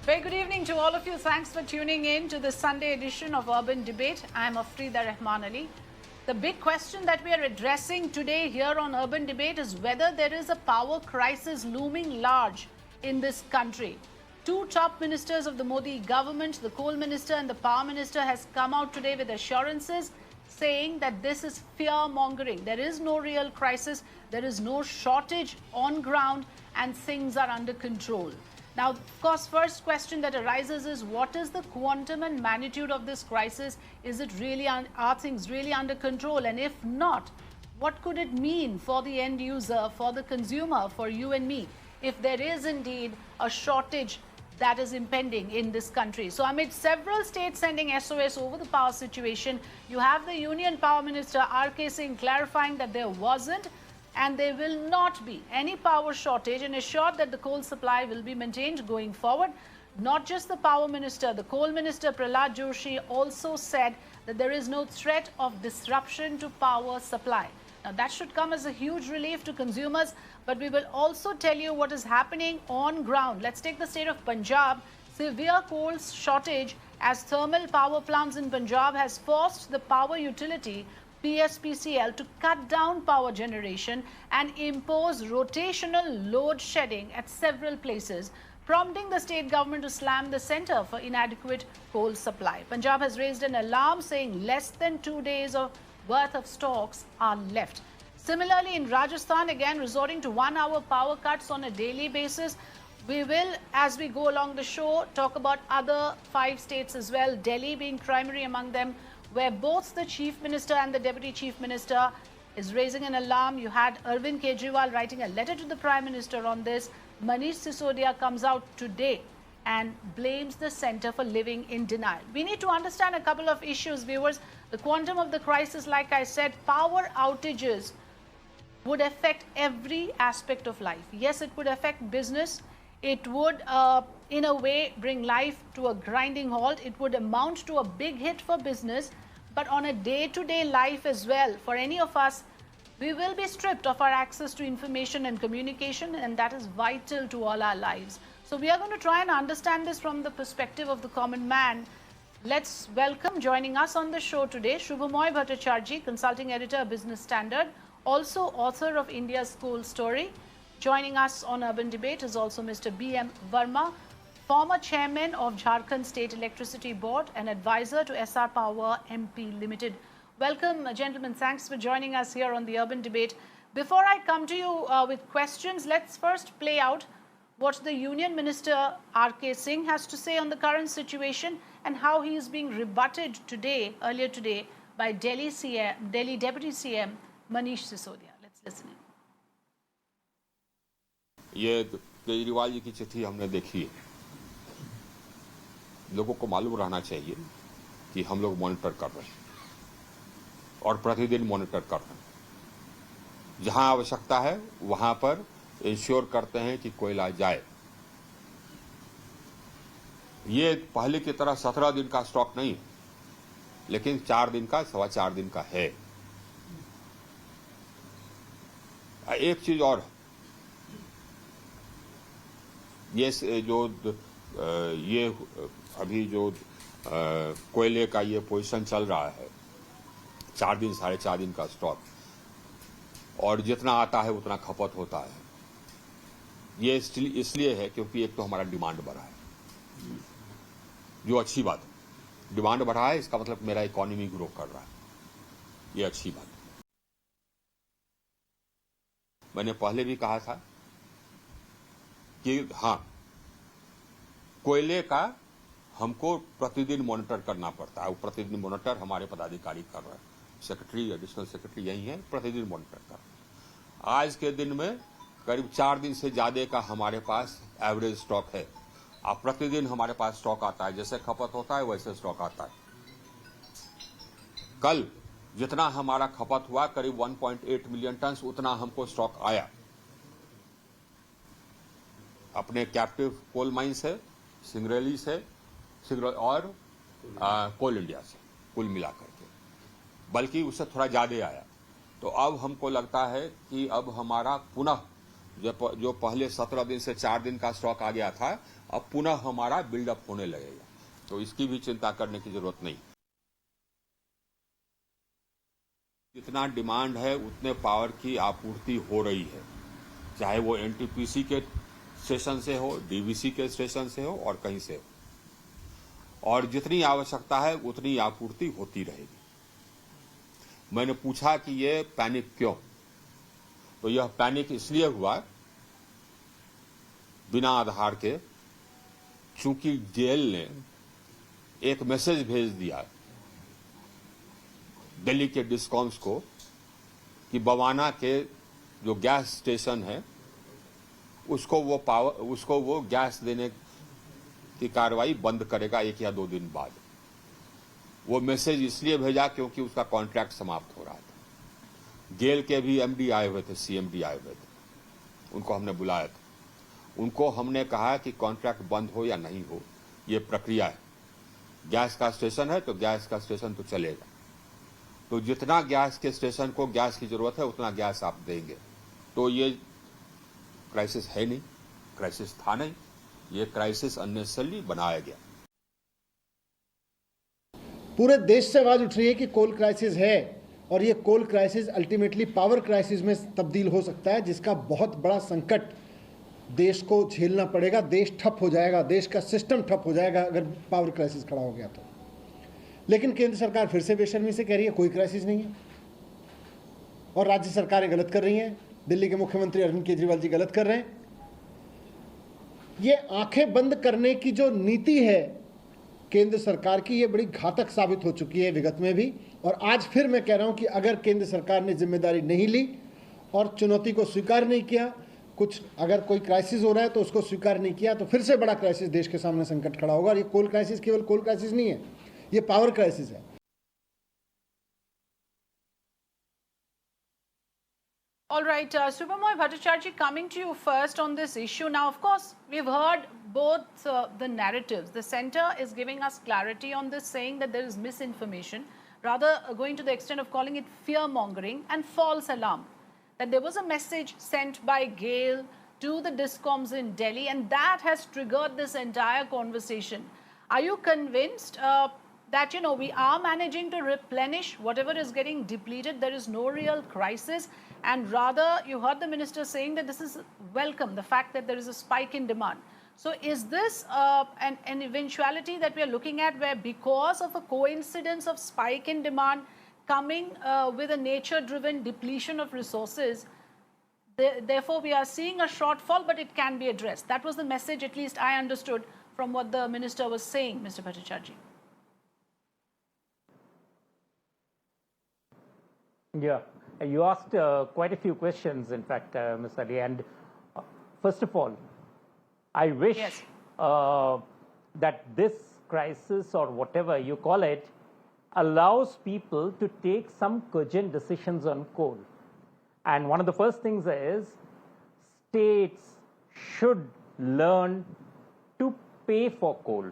Very good evening to all of you. Thanks for tuning in to the Sunday edition of Urban Debate. I am Afrida Rahman Ali. The big question that we are addressing today here on Urban Debate is whether there is a power crisis looming large in this country. Two top ministers of the Modi government, the coal minister and the power minister, has come out today with assurances saying that this is fear-mongering. There is no real crisis, there is no shortage on ground, and things are under control. Now, of course, first question that arises is what is the quantum and magnitude of this crisis? Is it really, are things really under control? And if not, what could it mean for the end user, for the consumer, for you and me, if there is indeed a shortage that is impending in this country? So amid several states sending SOS over the power situation, you have the Union Power Minister R.K. Singh clarifying that there wasn't and there will not be any power shortage and assured that the coal supply will be maintained going forward. Not just the power minister, the coal minister Prahlad Joshi also said that there is no threat of disruption to power supply. Now that should come as a huge relief to consumers, but we will also tell you what is happening on ground. Let's take the state of Punjab. Severe coal shortage as thermal power plants in Punjab has forced the power utility PSPCL to cut down power generation and impose rotational load shedding at several places, prompting the state government to slam the centre for inadequate coal supply. Punjab has raised an alarm saying less than 2 days worth of stocks are left. Similarly, in Rajasthan, again resorting to 1 hour power cuts on a daily basis. We will, as we go along the show, talk about other 5 states as well, Delhi being primary among them, where both the Chief Minister and the Deputy Chief Minister is raising an alarm. You had Arvind Kejriwal writing a letter to the Prime Minister on this. Manish Sisodia comes out today and blames the centre for living in denial. We need to understand a couple of issues, viewers. The quantum of the crisis, like I said, power outages would affect every aspect of life. Yes, it would affect business. It would, in a way, bring life to a grinding halt. It would amount to a big hit for business. But on a day-to-day life as well, for any of us, we will be stripped of our access to information and communication, and that is vital to all our lives. So we are going to try and understand this from the perspective of the common man. Let's welcome, joining us on the show today, Shubhamoy Bhattacharjee, Consulting Editor, Business Standard, also author of India's Coal Story. Joining us on Urban Debate is also Mr. B.M. Verma, former chairman of Jharkhand State Electricity Board and advisor to SR Power MP Limited. Welcome, gentlemen. Thanks for joining us here on the Urban Debate. Before I come to you with questions, let's first play out what the Union Minister R.K. Singh has to say on the current situation and how he is being rebutted today, earlier today, by Delhi Deputy CM Manish Sisodia. Let's listen in. ये केजरीवाल जी की चिट्ठी हमने देखी है। लोगों को मालूम रहना चाहिए कि हम लोग मॉनिटर कर रहे हैं और प्रतिदिन मॉनिटर कर रहे हैं। जहां आवश्यकता है वहां पर इंश्योर करते हैं कि कोयला जाए। ये पहले की तरह 17 दिन का स्टॉक नहीं, लेकिन 4 दिन का, 4.25 दिन का है। एक चीज और, ये अभी जो कोयले का ये पोजीशन चल रहा है, 4 दिन 4.5 दिन का स्टॉक, और जितना आता है उतना खपत होता है। ये इसलिए है क्योंकि एक तो हमारा डिमांड बढ़ा है, जो अच्छी बात है। डिमांड बढ़ा है, इसका मतलब मेरा इकोनॉमी ग्रो कर रहा है, ये अच्छी बात है। मैंने पहले भी कहा था कि हाँ, कोयले का हमको प्रतिदिन मॉनिटर करना पड़ता है। प्रतिदिन मॉनिटर हमारे पदाधिकारी कर रहे हैं, सेक्रेटरी, एडिशनल सेक्रेटरी यही है, प्रतिदिन मॉनिटर कर रहे हैं। आज के दिन में करीब 4 दिन से ज्यादा का हमारे पास एवरेज स्टॉक है। अब प्रतिदिन हमारे पास स्टॉक आता है, जैसे खपत होता है वैसे स्टॉक आता है। कल जितना हमारा खपत हुआ करीब 1.8 मिलियन टन, उतना हमको स्टॉक आया अपने कैप्टिव कोल माइन से, सिंगरेली से और कोल इंडिया से, कुल मिलाकर के, बल्कि उससे थोड़ा ज्यादा आया। तो अब हमको लगता है कि अब हमारा पुनः जो पहले 17 दिन से 4 दिन का स्टॉक आ गया था, अब पुनः हमारा बिल्डअप होने लगेगा, तो इसकी भी चिंता करने की जरूरत नहीं। जितना डिमांड है उतने पावर की आपूर्ति हो रही है, चाहे वो एनटीपीसी के स्टेशन से हो, डीवीसी के स्टेशन से हो और कहीं से हो, और जितनी आवश्यकता है उतनी आपूर्ति होती रहेगी। मैंने पूछा कि ये पैनिक क्यों, तो यह पैनिक इसलिए हुआ बिना आधार के, चूंकि जेल ने एक मैसेज भेज दिया दिल्ली के डिस्कॉम्स को कि बवाना के जो गैस स्टेशन है उसको वो गैस देने की कार्रवाई बंद करेगा 1 या 2 दिन बाद। वो मैसेज इसलिए भेजा क्योंकि उसका कॉन्ट्रैक्ट समाप्त हो रहा था। गेल के भी एमडी आए हुए थे, सीएमडी आए हुए थे, उनको हमने बुलाया था। उनको हमने कहा कि कॉन्ट्रैक्ट बंद हो या नहीं हो, ये प्रक्रिया है। गैस का स्टेशन है तो गैस का स्टेशन तो चलेगा, तो जितना गैस के स्टेशन को गैस की जरूरत है उतना गैस आप देंगे। तो ये क्राइसिस है नहीं, क्राइसिस था नहीं, ये क्राइसिस अननेसेसरली बनाया गया। पूरे देश से आवाज उठ रही है कि कोल क्राइसिस है और ये कोल क्राइसिस अल्टीमेटली पावर क्राइसिस में तब्दील हो सकता है, जिसका बहुत बड़ा संकट देश को झेलना पड़ेगा। देश ठप हो जाएगा, देश का सिस्टम ठप हो जाएगा अगर पावर क्राइसिस खड़ा हो गया तो। लेकिन केंद्र सरकार फिर से बेशर्मी से कह रही है कोई क्राइसिस नहीं है, और राज्य सरकारें गलत कर रही हैं। दिल्ली के मुख्यमंत्री अरविंद केजरीवाल जी गलत कर रहे हैं। ये आंखें बंद करने की जो नीति है केंद्र सरकार की, ये बड़ी घातक साबित हो चुकी है विगत में भी। और आज फिर मैं कह रहा हूं कि अगर केंद्र सरकार ने जिम्मेदारी नहीं ली और चुनौती को स्वीकार नहीं किया, कुछ अगर कोई क्राइसिस हो रहा है तो उसको स्वीकार नहीं किया, तो फिर से बड़ा क्राइसिस देश के सामने संकट खड़ा होगा। और ये कोल क्राइसिस केवल कोल क्राइसिस नहीं है, ये पावर क्राइसिस है। All right, Subhamoy Bhattacharya, coming to you first on this issue. Now, of course, we've heard both the narratives. The centre is giving us clarity on this, saying that there is misinformation, rather going to the extent of calling it fear-mongering and false alarm, that there was a message sent by GAIL to the DISCOMs in Delhi, and that has triggered this entire conversation. Are you convinced that, you know, we are managing to replenish whatever is getting depleted? There is no real crisis, and rather you heard the minister saying that this is welcome, the fact that there is a spike in demand. So is this an eventuality that we are looking at, where because of a coincidence of spike in demand coming with a nature-driven depletion of resources, therefore we are seeing a shortfall, but it can be addressed? That was the message, at least I understood from what the minister was saying, Mr. Bhattacharya. Yeah, you asked quite a few questions, in fact, Ms. Ali. And first of all, I wish Yes. that this crisis, or whatever you call it, allows people to take some cogent decisions on coal. And one of the first things is states should learn to pay for coal.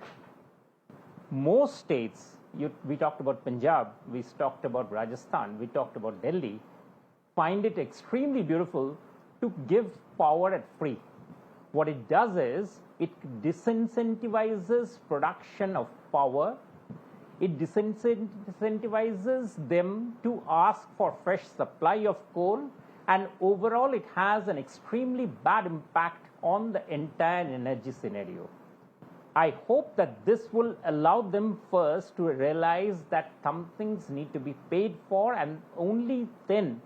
Most states, we talked about Punjab, we talked about Rajasthan, we talked about Delhi, find it extremely beautiful to give power at free. What it does is it disincentivizes production of power. It disincentivizes them to ask for fresh supply of coal, and overall it has an extremely bad impact on the entire energy scenario. I hope that this will allow them first to realize that some things need to be paid for, and only then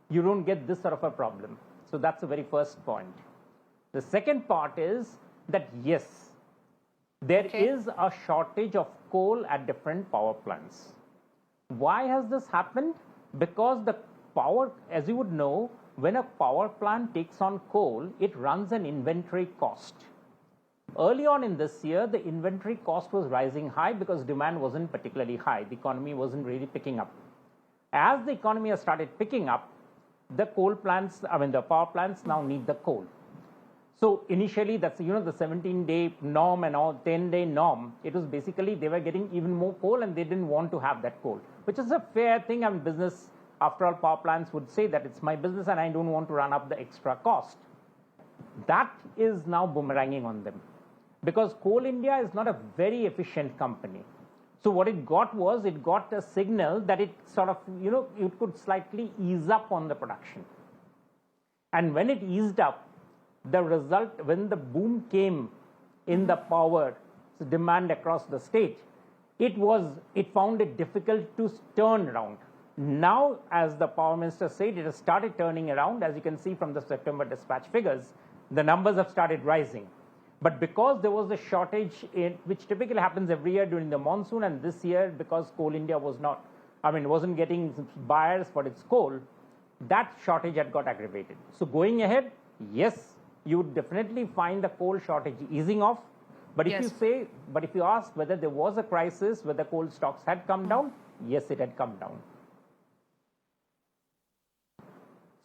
you don't get this sort of a problem. So that's the very first point. The second part is that yes, there is a shortage of coal at different power plants. Why has this happened? Because the power, as you would know, when a power plant takes on coal, it runs an inventory cost. Early on in this year, the inventory cost was rising high because demand wasn't particularly high. The economy wasn't really picking up. As the economy has started picking up, the coal plants, the power plants now need the coal. So initially, that's, the 17-day norm and all 10-day norm. It was basically they were getting even more coal and they didn't want to have that coal, which is a fair thing. Business, after all, power plants would say that it's my business and I don't want to run up the extra cost. That is now boomeranging on them. because Coal India is not a very efficient company. So what it got was, it got a signal that it sort of, it could slightly ease up on the production. And when it eased up, the result, when the boom came in the power demand across the state, it found it difficult to turn around. Now, as the power minister said, it has started turning around. As you can see from the September dispatch figures, the numbers have started rising. But because there was a shortage, which typically happens every year during the monsoon, and this year, because Coal India wasn't getting buyers for its coal, that shortage had got aggravated. So going ahead, yes, you would definitely find the coal shortage easing off. But if you ask whether there was a crisis, whether coal stocks had come down, yes, it had come down.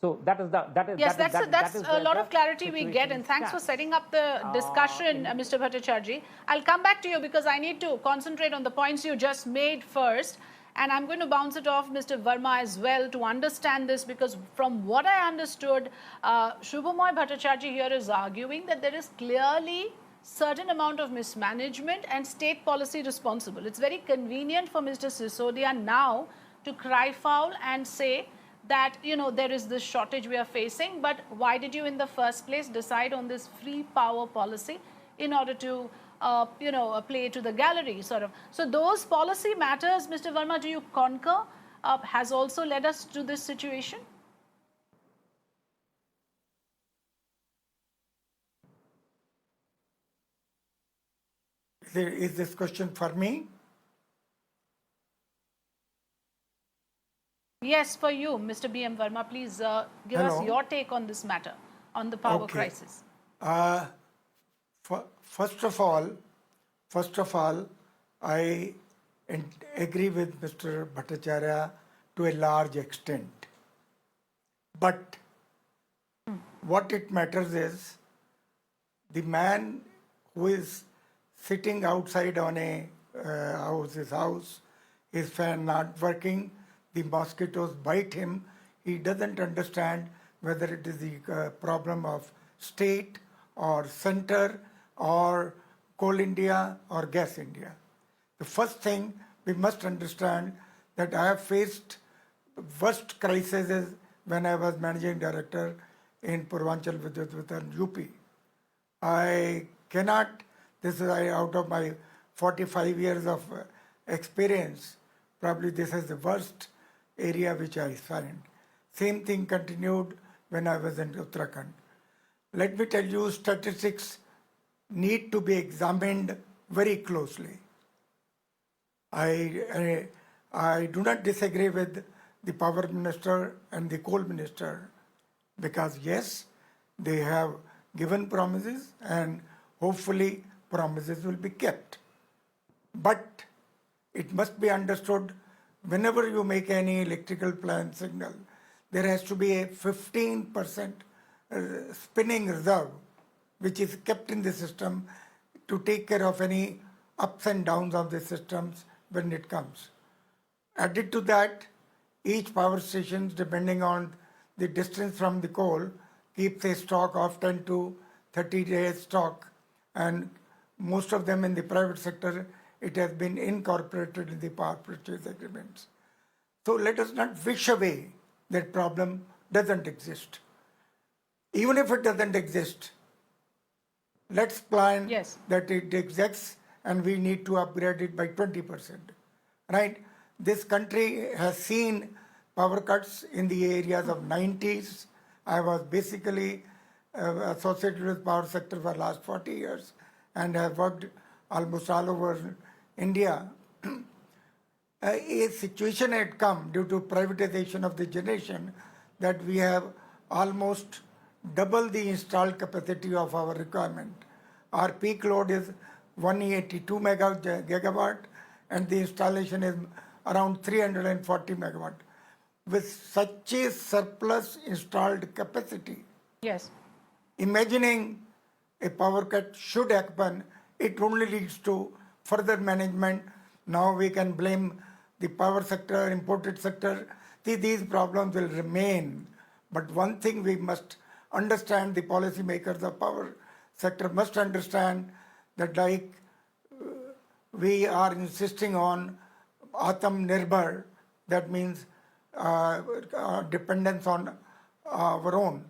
So that's a lot of clarity we get, and thanks for setting up the discussion, Mr. Bhattacharjee. I'll come back to you because I need to concentrate on the points you just made first, and I'm going to bounce it off Mr. Verma as well to understand this, because from what I understood, Shubhamoy Bhattacharjee here is arguing that there is clearly certain amount of mismanagement and state policy responsible. It's very convenient for Mr. Sisodia now to cry foul and say that, there is this shortage we are facing, but why did you in the first place decide on this free power policy in order to, play to the gallery, sort of. So those policy matters, Mr. Verma, do you concur, has also led us to this situation? Is this question for me? Yes, for you, Mr. B.M. Verma. Please give us your take on this matter, on the power crisis. First of all, I agree with Mr. Bhattacharya to a large extent. But what it matters is the man who is sitting outside on his house, his fan not working, the mosquitoes bite him, he doesn't understand whether it is the problem of state or center or Coal India or Gas India. The first thing we must understand that I have faced worst crises when I was managing director in Purvanchal Vidyut Vitan UP. I cannot, this is out of my 45 years of experience, probably this is the worst area which I find. Same thing continued when I was in Uttarakhand. Let me tell you, statistics need to be examined very closely. I do not disagree with the power minister and the coal minister, because yes, they have given promises and hopefully promises will be kept. But it must be understood, whenever you make any electrical plant signal, there has to be a 15% spinning reserve, which is kept in the system to take care of any ups and downs of the systems when it comes. Added to that, each power station, depending on the distance from the coal, keeps a stock of 10 to 30 days stock, and most of them in the private sector, it has been incorporated in the power purchase agreements. So let us not wish away that problem doesn't exist. Even if it doesn't exist, let's plan that it exists and we need to upgrade it by 20%. Right? This country has seen power cuts in the areas of 90s. I was basically associated with power sector for the last 40 years and have worked almost all over India. A situation had come due to privatization of the generation that we have almost double the installed capacity of our requirement. Our peak load is 182 gigawatt and the installation is around 340 megawatt. With such a surplus installed capacity, imagining a power cut should happen, it only leads to further management. Now we can blame the power sector, imported sector. These problems will remain. But one thing we must understand, the policymakers of power sector must understand that like we are insisting on Atam Nirbhar, that means dependence on our own.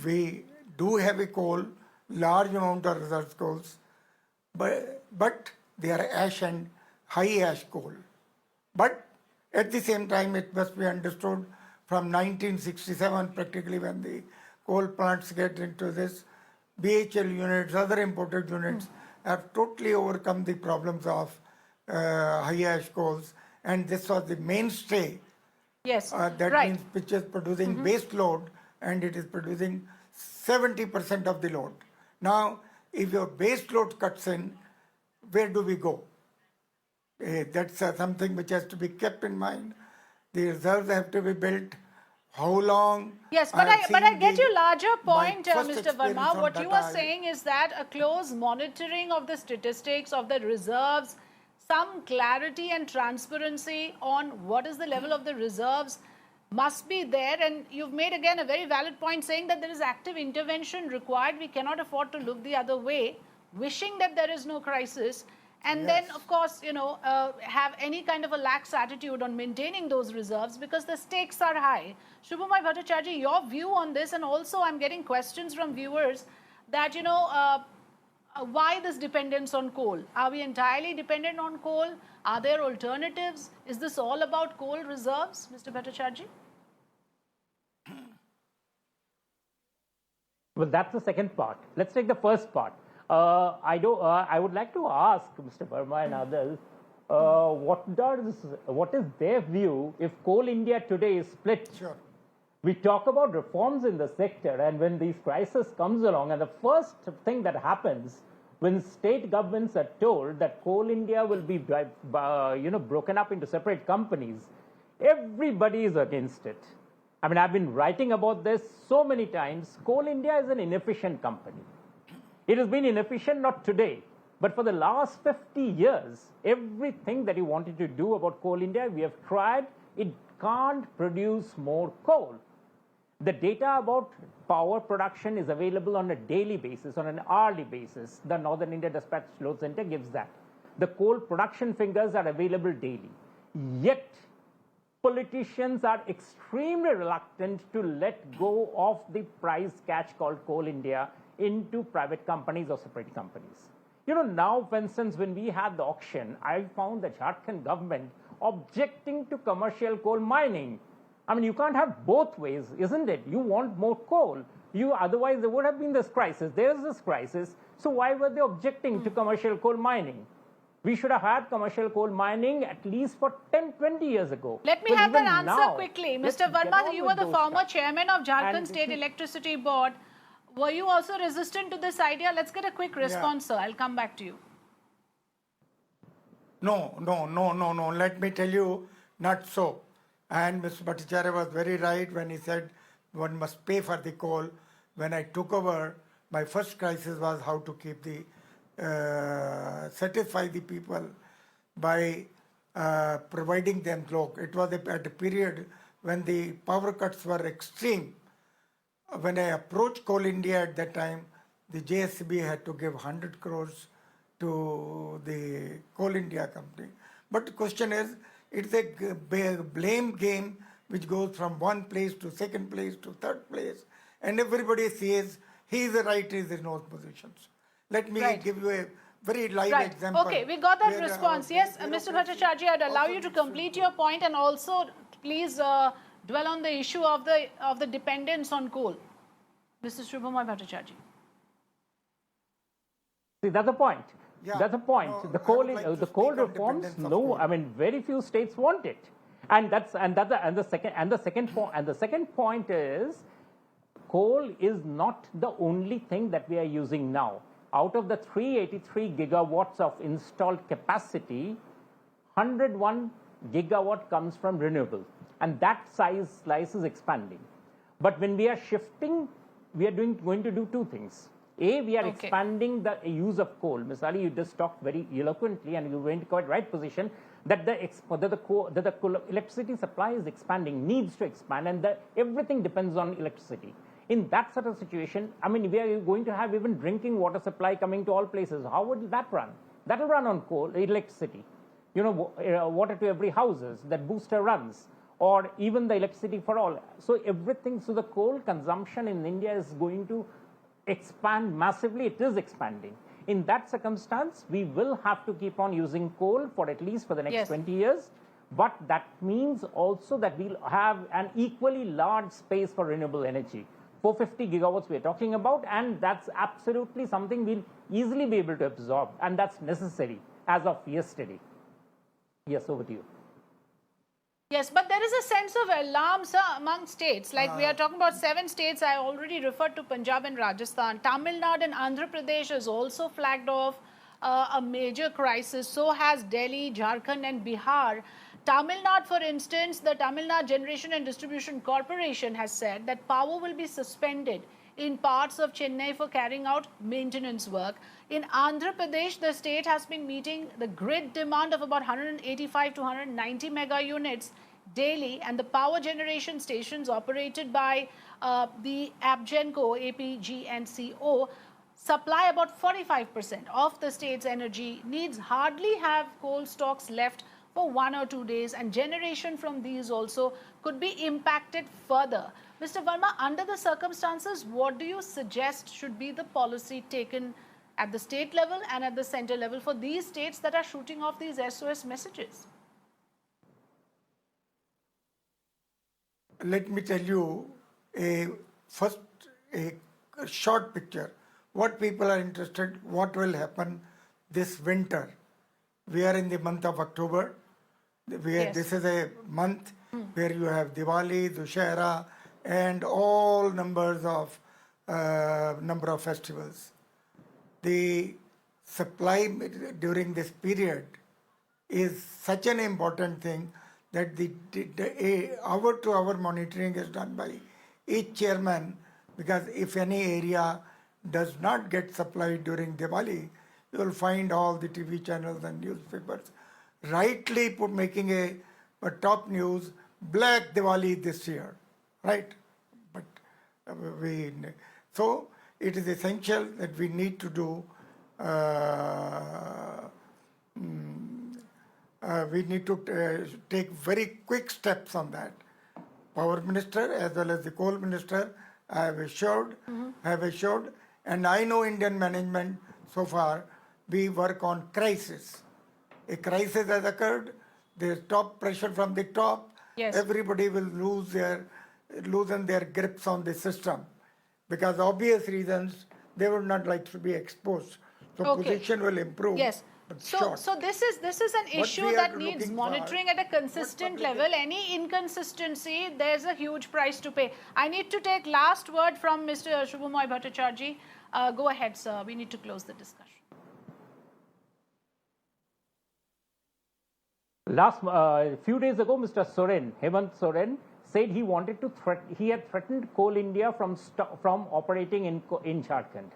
We do have a coal, large amount of reserve coals, but they are ash and high ash coal. But at the same time, it must be understood from 1967, practically when the coal plants get into this, BHL units, other imported units have totally overcome the problems of high ash coals, and this was the mainstay. Yes, That right. means which is producing base load, and it is producing 70% of the load. Now, if your base load cuts in, where do we go? That's something which has to be kept in mind. The reserves have to be built. How long? Yes, but I've I seen get the- your larger my point, first Mr. experience Verma. on What you Tata are is- saying is that a close monitoring of the statistics of the reserves, some clarity and transparency on what is the level of the reserves must be there. And you've made again a very valid point saying that there is active intervention required. We cannot afford to look the other way, wishing that there is no crisis. And then, of course, have any kind of a lax attitude on maintaining those reserves because the stakes are high. Shubhamay Bhattacharya, your view on this, and also I'm getting questions from viewers that, why this dependence on coal? Are we entirely dependent on coal? Are there alternatives? Is this all about coal reserves, Mr. Bhattacharya? Well, that's the second part. Let's take the first part. I would like to ask Mr. Verma and others, what is their view if Coal India today is split? Sure. We talk about reforms in the sector, and when these crisis comes along, and the first thing that happens when state governments are told that Coal India will be broken up into separate companies, everybody is against it. I mean, I've been writing about this so many times. Coal India is an inefficient company. It has been inefficient not today, but for the last 50 years, everything that you wanted to do about Coal India, we have tried. It can't produce more coal. The data about power production is available on a daily basis, on an hourly basis. The Northern India Dispatch Load Center gives that. The coal production figures are available daily. Yet, politicians are extremely reluctant to let go of the price catch called Coal India into private companies or separate companies. Now, for instance, when we had the auction, I found the Jharkhand government objecting to commercial coal mining. I mean, you can't have both ways, isn't it? You want more coal. Otherwise, there would have been this crisis. There is this crisis. So why were they objecting to commercial coal mining? We should have had commercial coal mining at least for 10, 20 years ago. Let me But have that even answer now, quickly. let's Mr. get Verma, on you with were the those former stuff. chairman of Jharkhand And State if you- Electricity Board. Were you also resistant to this idea? Let's get a quick response, sir. I'll come back to you. No. Let me tell you, not so. And Mr. Bhattacharya was very right when he said one must pay for the coal. When I took over, my first crisis was how to keep satisfy the people by providing them low. It was at a period when the power cuts were extreme. When I approached Coal India at that time, the JSCB had to give 100 crores to the Coal India company. But the question is, it's a blame game which goes from one place to second place to third place, and everybody says he is right, he is in those positions. Let me Right. give you a very live Right. example. Okay, we got that where, response. Yes, Mr. Bhattacharya, I'd allow you to complete your point, and also please dwell on the issue of the dependence on coal. Mr. Shubhamay Bhattacharya. See, that's the point. Yeah. That's the point. No, the I coal, would like to the speak coal on reforms. dependence of No, coal. I mean, very few states want it, and the second point is, coal is not the only thing that we are using now. Out of the 383 gigawatts of installed capacity, 101 gigawatt comes from renewable, and that slice is expanding. But when we are shifting, we are going to do two things. A, we are Okay. expanding the use of coal. Ms. Ali, you just talked very eloquently, and you went to quite right position that the electricity supply is expanding, needs to expand, and everything depends on electricity. In that sort of situation, I mean, we are going to have even drinking water supply coming to all places. How would that run? That will run on coal, electricity. Water to every houses, that booster runs, or even the electricity for all. So everything, so the coal consumption in India is going to expand massively. It is expanding. In that circumstance, we will have to keep on using coal for at least for the next 20 years. But that means also that we'll have an equally large space for renewable energy. 450 gigawatts we're talking about, and that's absolutely something we'll easily be able to absorb, and that's necessary as of yesterday. Yes, over to you. Yes, but there is a sense of alarm, sir, among states. Like we are talking about 7 states. I already referred to Punjab and Rajasthan. Tamil Nadu and Andhra Pradesh has also flagged off a major crisis. So has Delhi, Jharkhand and Bihar. Tamil Nadu, for instance, the Tamil Nadu Generation and Distribution Corporation has said that power will be suspended in parts of Chennai for carrying out maintenance work. In Andhra Pradesh, the state has been meeting the grid demand of about 185 to 190 mega units daily, and the power generation stations operated by the APGENCO, APGNCO, supply about 45% of the state's energy needs, hardly have coal stocks left for 1 or 2 days, and generation from these also could be impacted further. Mr. Verma, under the circumstances, what do you suggest should be the policy taken at the state level and at the center level for these states that are shooting off these SOS messages? Let me tell you a short picture. What people are interested, what will happen this winter. We are in the month of October. This is a month where you have Diwali, Dussehra, and all number of festivals. The supply during this period is such an important thing that the hour-to-hour monitoring is done by each chairman, because if any area does not get supplied during Diwali, you will find all the TV channels and newspapers rightly making a top news, Black Diwali this year, right? But so it is essential that we need to do, take very quick steps on that. Power Minister as well as the Coal Minister have assured, and I know Indian management so far, we work on crisis. A crisis has occurred, there's top pressure from the top, everybody will loosen their grips on the system, because obvious reasons they would not like to be exposed. So position will improve. Yes. So this is an issue that needs monitoring at a consistent level. Any inconsistency, there's a huge price to pay. I need to take last word from Mr. Shubhamoy Bhattacharjee. Go ahead, sir. We need to close the discussion. Last few days ago, Mr. Hemant Soren, said he wanted to he had threatened Coal India from operating in Jharkhand.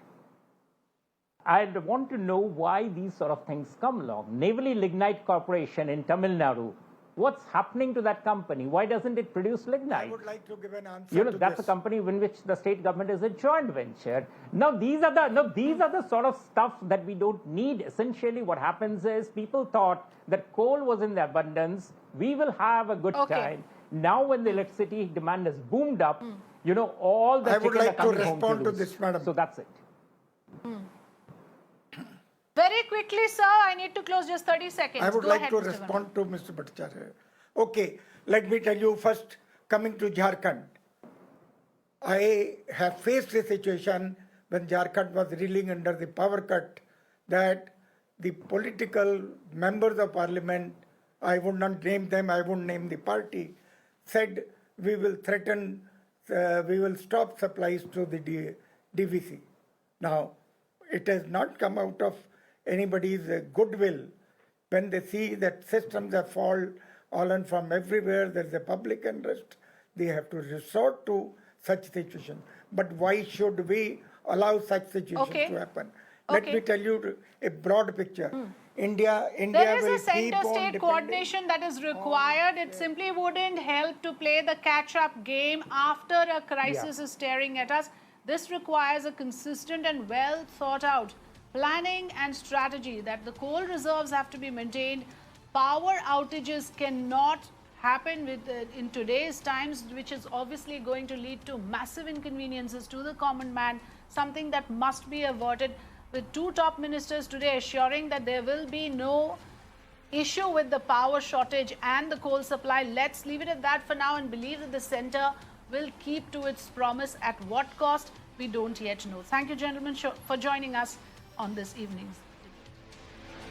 I want to know why these sort of things come along. Navali Lignite Corporation in Tamil Nadu, what's happening to that company? Why doesn't it produce lignite? I would like to give an answer to that's this. a company in which the state government is a joint venture. Now these are the sort of stuff that we don't need. Essentially what happens is people thought that coal was in the abundance, we will have a good time. Now when the electricity demand has boomed up, all the I would like to coming home respond to lose. this, madam. So that's it. Very quickly, sir, I need to close just 30 seconds. I would Go like ahead, to Mr. respond to Mr. Bhattacharya. Okay, let me tell you first, coming to Jharkhand. I have faced a situation when Jharkhand was reeling under the power cut, that the political members of parliament, I would not name them, I won't name the party, said we will threaten, we will stop supplies to the DVC. Now, it has not come out of anybody's goodwill. When they see that systems have fallen from everywhere, there's a public interest, they have to resort to such situations. But why should we allow such situations to happen? Let me tell you a broad picture. India There is will a keep on center-state depending coordination that is required. It simply wouldn't help to play the catch-up game after a crisis is staring at us. This requires a consistent and well thought out planning and strategy that the coal reserves have to be maintained. Power outages cannot happen in today's times, which is obviously going to lead to massive inconveniences to the common man, something that must be averted, with two top ministers today assuring that there will be no issue with the power shortage and the coal supply. Let's leave it at that for now and believe that the centre will keep to its promise. At what cost, we don't yet know. Thank you, gentlemen, for joining us on this evening's